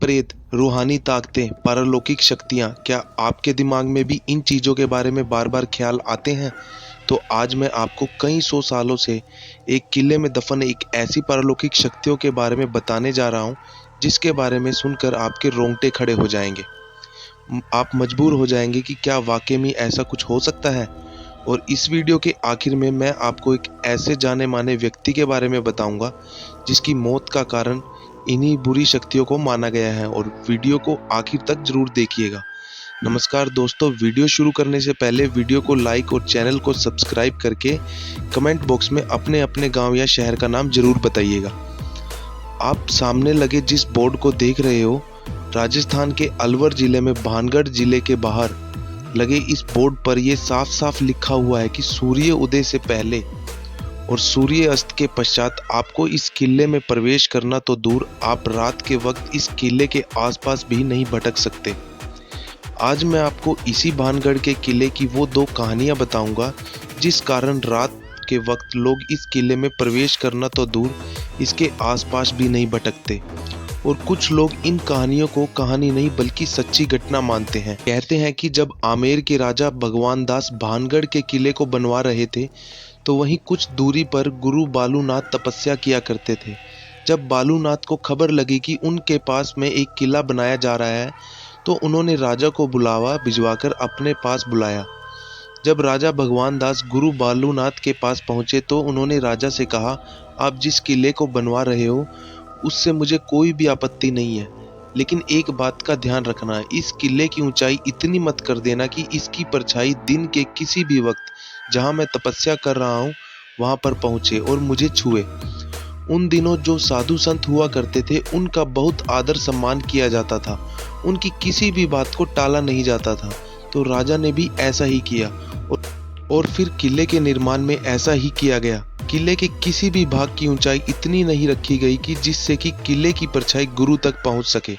प्रेत, रूहानी ताकतें, पारलौकिक शक्तियाँ, क्या आपके दिमाग में भी इन चीज़ों के बारे में बार बार ख्याल आते हैं? तो आज मैं आपको कई सौ सालों से एक किले में दफन एक ऐसी पारलौकिक शक्तियों के बारे में बताने जा रहा हूँ, जिसके बारे में सुनकर आपके रोंगटे खड़े हो जाएंगे। आप मजबूर हो जाएंगे कि क्या वाकई में ऐसा कुछ हो सकता है। और इस वीडियो के आखिर में मैं आपको एक ऐसे जाने माने व्यक्ति के बारे में बताऊंगा जिसकी मौत का कारण इन्हीं बुरी शक्तियों को माना गया है, और वीडियो को आखिर तक जरूर देखिएगा। नमस्कार दोस्तों, वीडियो शुरू करने से पहले वीडियो को लाइक और चैनल को सब्सक्राइब करके कमेंट बॉक्स में अपने अपने गांव या शहर का नाम जरूर बताइएगा। आप सामने लगे जिस बोर्ड को देख रहे हो, राजस्थान के अलवर जिले में भानगढ़ जिले के बाहर लगे इस बोर्ड पर यह साफ साफ लिखा हुआ है कि सूर्य उदय से पहले और सूर्य अस्त के पश्चात आपको इस किले में प्रवेश करना तो दूर, आप रात के वक्त इस किले के आसपास भी नहीं भटक सकते। आज मैं आपको इसी भानगढ़ के किले की वो दो कहानियां बताऊंगा जिस कारण रात के वक्त लोग इस किले में प्रवेश करना तो दूर, इसके आसपास भी नहीं भटकते। और कुछ लोग इन कहानियों को कहानी नहीं बल्कि सच्ची घटना मानते हैं। कहते हैं कि जब आमेर के राजा भगवान दास भानगढ़ के किले को बनवा रहे थे, तो वहीं कुछ दूरी पर गुरु बालूनाथ तपस्या किया करते थे। जब बालूनाथ को खबर लगी कि उनके पास में एक किला बनाया जा रहा है, तो उन्होंने राजा को बुलावा भिजवाकर अपने पास बुलाया। जब राजा भगवान दास गुरु बालूनाथ के पास पहुंचे तो उन्होंने राजा से कहा, आप जिस किले को बनवा रहे हो उससे मुझे कोई भी आपत्ति नहीं है, लेकिन एक बात का ध्यान रखना, इस किले की ऊंचाई इतनी मत कर देना कि इसकी परछाई दिन के किसी भी वक्त जहां मैं तपस्या कर रहा हूं वहां पर पहुंचे और मुझे छुए। उन दिनों जो साधु संत हुआ करते थे उनका बहुत आदर सम्मान किया जाता था, उनकी किसी भी बात को टाला नहीं जाता था। तो राजा ने भी ऐसा ही किया और फिर किले के निर्माण में ऐसा ही किया गया। किले के किसी भी भाग की ऊंचाई इतनी नहीं रखी गई कि जिससे कि किले की परछाई गुरु तक पहुंच सके।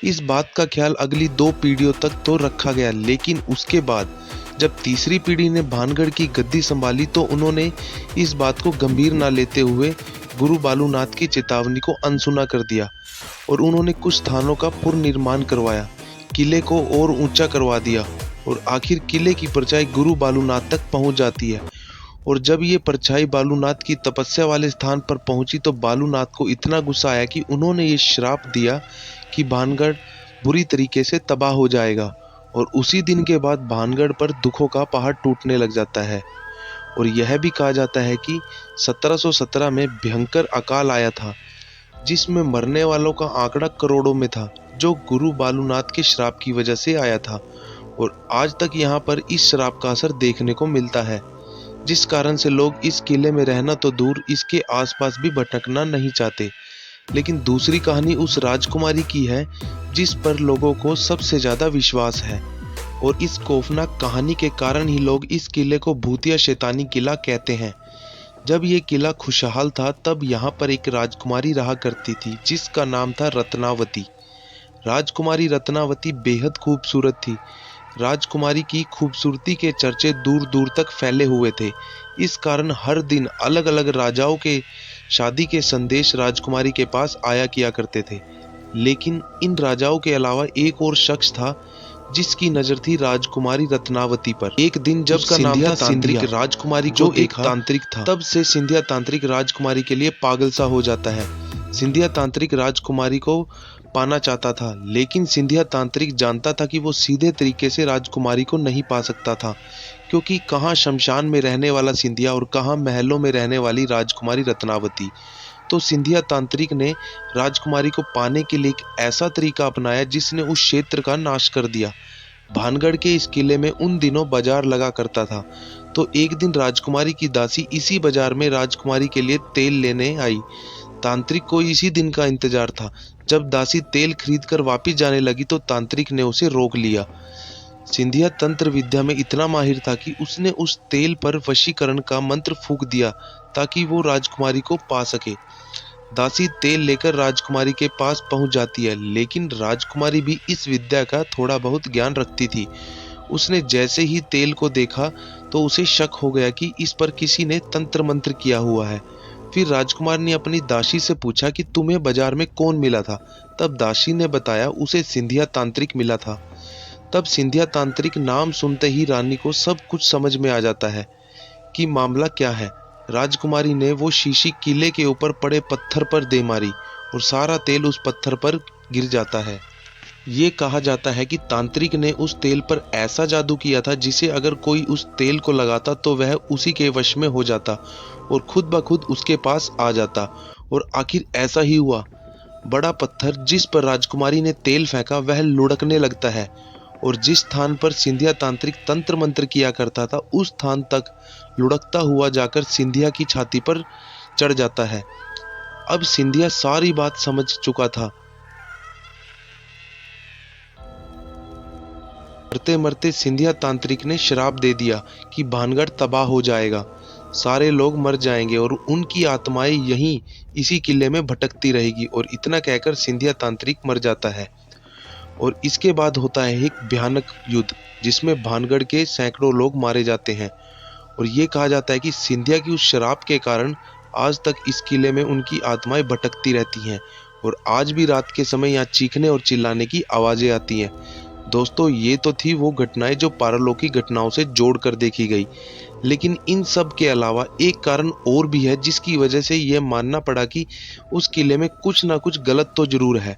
इस बात का ख्याल अगली 2 पीढ़ियों तक तो रखा गया, लेकिन उसके बाद जब तीसरी पीढ़ी ने भानगढ़ की गद्दी संभाली तो उन्होंने इस बात को गंभीर न लेते हुए गुरु बालूनाथ की चेतावनी को अनसुना कर दिया और उन्होंने कुछ स्थानों का पुनर्निर्माण करवाया, किले को और ऊंचा करवा दिया और आखिर किले की परछाई गुरु बालूनाथ तक पहुंच जाती है। और जब ये परछाई बालूनाथ की तपस्या वाले स्थान पर पहुंची तो बालूनाथ को इतना गुस्सा आया कि उन्होंने ये श्राप दिया कि भानगढ़ बुरी तरीके से तबाह हो जाएगा। और उसी दिन के बाद भानगढ़ पर दुखों का पहाड़ टूटने लग जाता है। और यह भी कहा जाता है कि 1717 में भयंकर अकाल आया था, जिसमें मरने वालों का आंकड़ा करोड़ों में था, जो गुरु बालूनाथ के श्राप की वजह से आया था। और आज तक यहाँ पर इस श्राप का असर देखने को मिलता है, जिस कारण से लोग इस किले में रहना तो दूर, इसके आसपास भी भटकना नहीं चाहते। लेकिन दूसरी कहानी उस राजकुमारी की है जिस पर लोगों को सबसे ज्यादा विश्वास है, और इस खौफनाक कहानी के कारण ही लोग इस किले को भूतिया शैतानी किला कहते हैं। जब ये किला खुशहाल था तब यहाँ पर एक राजकुमारी रहा करती थी जिसका नाम था रत्नावती। राजकुमारी रत्नावती बेहद खूबसूरत थी। राजकुमारी की खूबसूरती के चर्चे दूर दूर तक फैले हुए थे। इस कारण हर दिन अलग अलग राजाओं के शादी के संदेश राजकुमारी के पास आया किया करते थे। लेकिन इन राजाओं के अलावा एक और शख्स था जिसकी नजर थी राजकुमारी रत्नावती पर। एक दिन जब उसका नाम था तांत्रिक राजकुमारी को एक तांत्रिक था, तब से सिंधिया तांत्रिक राजकुमारी के लिए पागल सा हो जाता है। सिंधिया तांत्रिक राजकुमारी को पाना चाहता था, लेकिन सिंधिया तांत्रिक जानता था कि वो सीधे तरीके से राजकुमारी को नहीं पा सकता था, क्योंकि कहाँ शमशान में रहने वाला सिंधिया और कहाँ महलों में रहने वाली राजकुमारी रत्नावती। तो सिंधिया तांत्रिक ने राजकुमारी को पाने के लिए एक ऐसा तरीका अपनाया जिसने उस क्षेत्र का नाश कर दिया। भानगढ़ के इस किले में उन दिनों बाजार लगा करता था, तो एक दिन राजकुमारी की दासी इसी बाजार में राजकुमारी के लिए तेल लेने आई। तांत्रिक को इसी दिन का इंतजार था। जब दासी तेल खरीदकर वापस जाने लगी तो तांत्रिक ने उसे रोक लिया। सिंधिया तंत्र विद्या में इतना माहिर था कि उसने उस तेल पर वशीकरण का मंत्र फूंक दिया ताकि वो राजकुमारी को पा सके। दासी तेल लेकर राजकुमारी के पास पहुंच जाती है, लेकिन राजकुमारी भी इस विद्या का थोड़ा बहुत ज्ञान रखती थी। उसने जैसे ही तेल को देखा तो उसे शक हो गया कि इस पर किसी ने तंत्र मंत्र किया हुआ है। फिर राजकुमार ने अपनी दासी से पूछा कि तुम्हें बाजार में कौन मिला था। तब दासी ने बताया उसे सिंधिया तांत्रिक मिला था। तब सिंधिया तांत्रिक नाम सुनते ही रानी को सब कुछ समझ में आ जाता है कि मामला क्या है। राजकुमारी ने वो शीशी किले के ऊपर पड़े पत्थर पर दे मारी और सारा तेल उस पत्थर पर गिर जाता है। ये कहा जाता है कि तांत्रिक ने उस तेल पर ऐसा जादू किया था जिसे अगर कोई उस तेल को लगाता तो वह उसी के वश में हो जाता और खुद ब खुद उसके पास आ जाता। और आखिर ऐसा ही हुआ। बड़ा पत्थर जिस पर राजकुमारी ने तेल फेंका वह लुढ़कने लगता है और जिस स्थान पर सिंधिया तांत्रिक तंत्र मंत्र किया करता था उस स्थान तक लुढ़कता हुआ जाकर सिंधिया की छाती पर चढ़ जाता है। अब सिंधिया सारी बात समझ चुका था। मरते मरते सिंधिया तांत्रिक ने श्राप दे दिया कि भानगढ़ तबाह हो जाएगा, सारे लोग मर जाएंगे और उनकी आत्माएं यहीं इसी किले में भटकती रहेगी। और इतना कहकर सिंधिया तांत्रिक मर जाता है। और इसके बाद होता है एक भयानक युद्ध जिसमें भानगढ़ के सैकड़ों लोग मारे जाते हैं। और ये कहा जाता है कि सिंधिया की उस शराब के कारण आज तक इस किले में उनकी आत्माएं भटकती रहती हैं और आज भी रात के समय यहाँ चीखने और चिल्लाने की आवाजें आती हैं। दोस्तों, ये तो थी वो घटनाएं जो पारलौकिक घटनाओं से जोड़कर देखी गई, लेकिन इन सब के अलावा एक कारण और भी है जिसकी वजह से यह मानना पड़ा कि उस किले में कुछ ना कुछ गलत तो जरूर है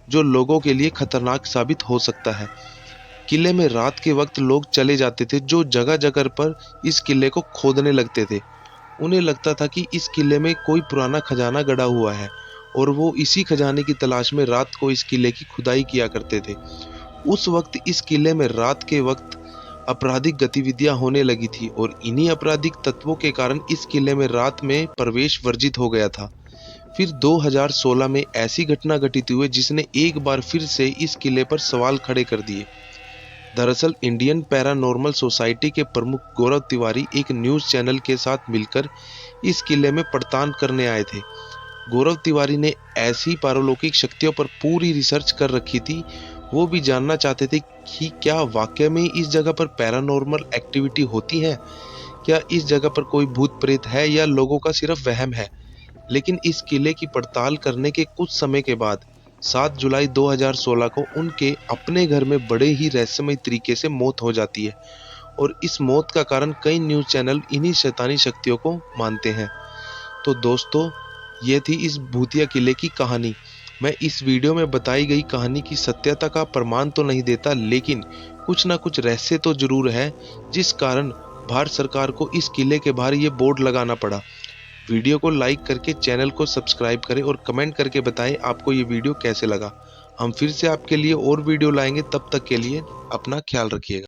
जो लोगों के लिए खतरनाक साबित हो सकता है। किले में रात के वक्त लोग चले जाते थे जो जगह जगह पर इस किले को खोदने लगते थे। उन्हें लगता था कि इस किले में कोई पुराना खजाना गड़ा हुआ है और वो इसी खजाने की तलाश में रात को इस किले की खुदाई किया करते थे। उस वक्त इस किले में रात के वक्त आपराधिक गतिविधियां होने लगी थी और इन्हीं आपराधिक तत्वों के कारण इस किले में रात में प्रवेश वर्जित हो गया था। फिर 2016 में ऐसी घटना घटित हुई जिसने एक बार फिर से इस किले पर सवाल खड़े कर दिए। दरअसल इंडियन पैरानॉर्मल सोसाइटी के प्रमुख गौरव तिवारी एक न्यूज़ चैनल के साथ मिलकर इस किले में पड़ताल करने आए थे। गौरव तिवारी ने ऐसी पारलौकिक शक्तियों पर पूरी रिसर्च कर रखी थी। वो भी जानना चाहते थे कि क्या वाकई में इस जगह पर पैरानॉर्मल एक्टिविटी होती है, क्या इस जगह पर कोई भूत प्रेत है या लोगों का सिर्फ वहम है। लेकिन इस किले की पड़ताल करने के कुछ समय के बाद 7 जुलाई 2016 को उनके अपने घर में बड़े ही रहस्यमय तरीके से मौत हो जाती है और इस मौत का कारण कई न्यूज़ चैनल इन्हीं शैतानी शक्तियों को मानते हैं। तो दोस्तों, ये थी इस भूतिया किले की कहानी। मैं इस वीडियो में बताई गई कहानी की सत्यता का प्रमाण तो नहीं देता, लेकिन कुछ ना कुछ रहस्य तो जरूर है जिस कारण भारत सरकार को इस किले के बाहर ये बोर्ड लगाना पड़ा। वीडियो को लाइक करके चैनल को सब्सक्राइब करें और कमेंट करके बताएं आपको ये वीडियो कैसे लगा। हम फिर से आपके लिए और वीडियो लाएंगे, तब तक के लिए अपना ख्याल रखिएगा।